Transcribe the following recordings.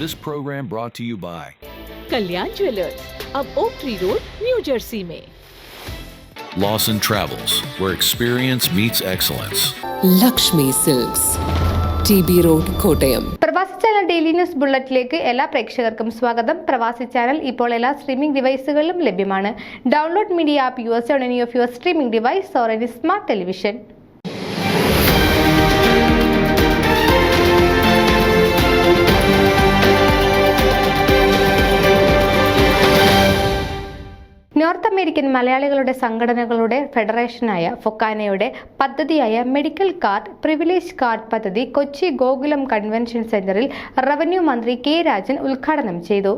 This program brought to you by Kalyan Jewellers, अब Oak Tree Road, New Jersey में। Lawson Travels, where experience meets excellence. Lakshmi Silks, TB road, Kottayam. Pravasi channel daily news ബുള്ളറ്റിലേക്ക് എല്ലാ പ്രേക്ഷകർക്കും സ്വാഗതം. പ്രവാസി channel ഇപ്പോൾ എല്ലാ streaming ഡിവൈസുകളിലും ലഭ്യമാണ്. Download media app use on any of your streaming device or any smart television. North American മലയാളികളുടെ സംഘടനകളുടെ ഫെഡറേഷനായ ഫൊക്കാനയുടെ പദ്ധതിയായ മെഡിക്കൽ കാർഡ് പ്രിവിലേജ് കാർഡ് പദ്ധതി കൊച്ചി ഗോകുലം കൺവെൻഷൻ സെന്ററിൽ റവന്യൂ മന്ത്രി കെ രാജൻ ഉദ്ഘാടനം ചെയ്തു.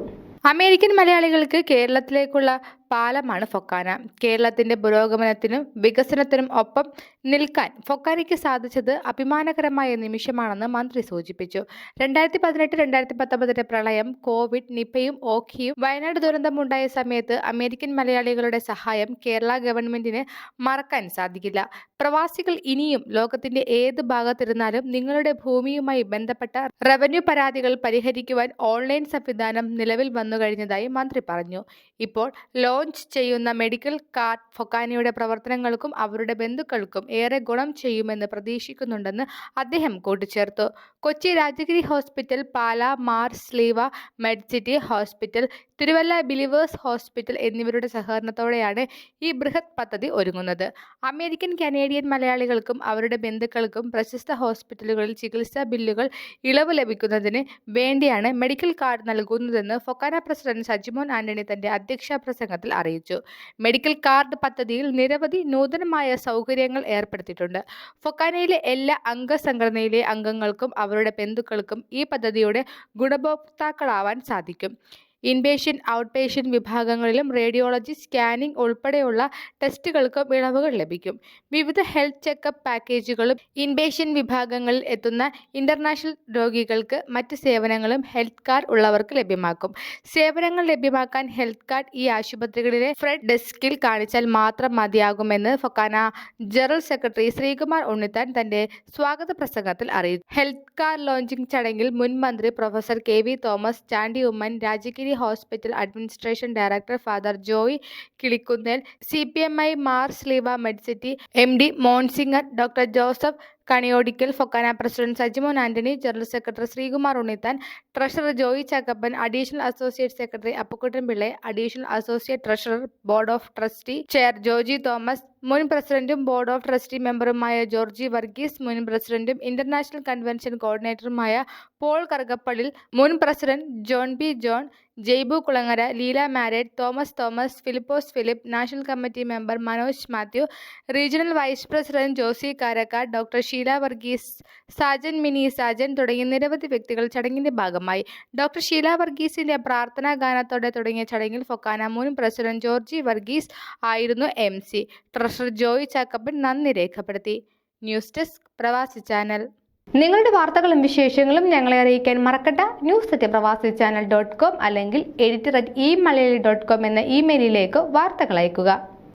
അമേരിക്കൻ മലയാളികൾക്ക് കേരളത്തിലേക്കുള്ള പാലമാണ് ഫൊക്കാന. കേരളത്തിന്റെ പുരോഗമനത്തിനും വികസനത്തിനും ഒപ്പം നിൽക്കാൻ ഫൊക്കാനയ്ക്ക് സാധിച്ചത് അഭിമാനകരമായ നിമിഷമാണെന്ന് മന്ത്രി സൂചിപ്പിച്ചു. 2018-2019 പ്രളയം, കോവിഡ്, നിപയും ഓഖിയും വയനാട് ദുരന്തമുണ്ടായ സമയത്ത് അമേരിക്കൻ മലയാളികളുടെ സഹായം കേരള ഗവൺമെന്റിന് മറക്കാൻ സാധിക്കില്ല. പ്രവാസികൾ ഇനിയും ലോകത്തിന്റെ ഏത് ഭാഗത്തിരുന്നാലും നിങ്ങളുടെ ഭൂമിയുമായി ബന്ധപ്പെട്ട റവന്യൂ പരാതികൾ പരിഹരിക്കുവാൻ ഓൺലൈൻ സംവിധാനം നിലവിൽ വന്നു കഴിഞ്ഞതായി മന്ത്രി പറഞ്ഞു. ഇപ്പോൾ ലോഞ്ച് ചെയ്യുന്ന മെഡിക്കൽ കാർഡ് ഫൊക്കാനയുടെ പ്രവർത്തനങ്ങൾക്കും അവരുടെ ബന്ധുക്കൾക്കും ഏറെ ഗുണം ചെയ്യുമെന്ന് പ്രതീക്ഷിക്കുന്നുണ്ടെന്ന് അദ്ദേഹം കൂട്ടിച്ചേർത്തു. Kochi Rajagiri hospital, Pala Mar Sleeva Medicity hospital, Thiruvalla Believers hospital എന്നിവരുടെ സഹകരണത്തോടെയാണ് ഈ ബൃഹത് പദ്ധതി ഒരുങ്ങുന്നത്. അമേരിക്കൻ കനേഡിയൻ മലയാളികൾക്കും അവരുടെ ബന്ധുക്കൾക്കും പ്രശസ്ത ഹോസ്പിറ്റലുകളിൽ ചികിത്സാ ബില്ലുകൾ ഇളവ് ലഭിക്കുന്നതിന് വേണ്ടിയാണ് മെഡിക്കൽ കാർഡ് നൽകുന്നതെന്ന് ഫൊക്കാന പ്രസിഡന്റ് സജിമോൻ ആന്റണി തന്റെ അധ്യക്ഷാ പ്രസംഗത്തിൽ അറിയിച്ചു. മെഡിക്കൽ കാർഡ് പദ്ധതിയിൽ നിരവധി നൂതനമായ സൗകര്യങ്ങൾ ഏർപ്പെടുത്തിയിട്ടുണ്ട്. ഫൊക്കാനയിലെ എല്ലാ അംഗസംഘടനയിലെ അംഗങ്ങൾക്കും അവരുടെ ബന്ധുക്കൾക്കും ഈ പദ്ധതിയുടെ ഗുണഭോക്താക്കളാവാൻ സാധിക്കും. ഇൻപേഷ്യൻ്റ്, ഔട്ട് പേഷ്യൻ്റ് വിഭാഗങ്ങളിലും റേഡിയോളജി, സ്കാനിംഗ് ഉൾപ്പെടെയുള്ള ടെസ്റ്റുകൾക്കും ഇളവുകൾ ലഭിക്കും. വിവിധ ഹെൽത്ത് ചെക്കപ്പ് പാക്കേജുകളും ഇൻപേഷ്യൻ്റ് വിഭാഗങ്ങളിൽ എത്തുന്ന ഇന്റർനാഷണൽ രോഗികൾക്ക് മറ്റ് സേവനങ്ങളും ഹെൽത്ത് കാർഡ് ഉള്ളവർക്ക് ലഭ്യമാക്കും. സേവനങ്ങൾ ലഭ്യമാക്കാൻ ഹെൽത്ത് കാർഡ് ഈ ആശുപത്രികളിലെ ഫ്രണ്ട് ഡെസ്കിൽ കാണിച്ചാൽ മാത്രം മതിയാകുമെന്ന് ഫൊക്കാന ജനറൽ സെക്രട്ടറി ശ്രീകുമാർ ഉണ്ണിത്താൻ തന്റെ സ്വാഗത പ്രസംഗത്തിൽ അറിയിച്ചു. ഹെൽത്ത് കാർഡ് ലോഞ്ചിംഗ് ചടങ്ങിൽ മുൻ മന്ത്രി professor KV Thomas, Chandy Oommen, Rajagiri hospital administration director father Joy Kilikkunnel, CPMI Mar Sleeva Medicity MD monsignor doctor Joseph Kaniyodickal, Fokana president Sajimon Antony, general secretary Sreekumar Unnithan, treasurer Joy Chackappan, additional associate secretary Appukuttan Pillai, additional associate treasurer, board of trustee chair Joji Thomas, മുൻ പ്രസിഡന്റും ബോർഡ് ഓഫ് ട്രസ്റ്റി മെമ്പറുമായ ജോർജി വർഗീസ്, മുൻ പ്രസിഡന്റും international convention കോർഡിനേറ്ററുമായ പോൾ കറുകപ്പള്ളിൽ, മുൻ president John B. John, Jaibu Kulangara, Leela Mared, Thomas, Philipose Philip, national committee member Manoj Mathew, regional vice president Josy Karakkad, doctor Sheela Varghese, Sajan Mini Sajan തുടങ്ങിയ നിരവധി വ്യക്തികൾ ചടങ്ങിന്റെ ഭാഗമായി. ഡോക്ടർ ഷീല വർഗീസിന്റെ പ്രാർത്ഥനാ ഗാനത്തോടെ തുടങ്ങിയ ചടങ്ങിൽ ഫൊക്കാന മുൻ പ്രസിഡന്റ് ജോർജി വർഗീസ് ആയിരുന്നു MC. ട്രഷറർ ജോയി ചാക്കപ്പൻ നന്ദി രേഖപ്പെടുത്തി. ന്യൂസ് ഡെസ്ക് പ്രവാസി ചാനൽ. നിങ്ങളുടെ വാർത്തകളും വിശേഷങ്ങളും ഞങ്ങളെ അറിയിക്കാൻ മറക്കണ്ട. news@pravasichannel.com അല്ലെങ്കിൽ editor@eMalayali.com എന്ന ഇമെയിലിലേക്ക് വാർത്തകൾ അയക്കുക.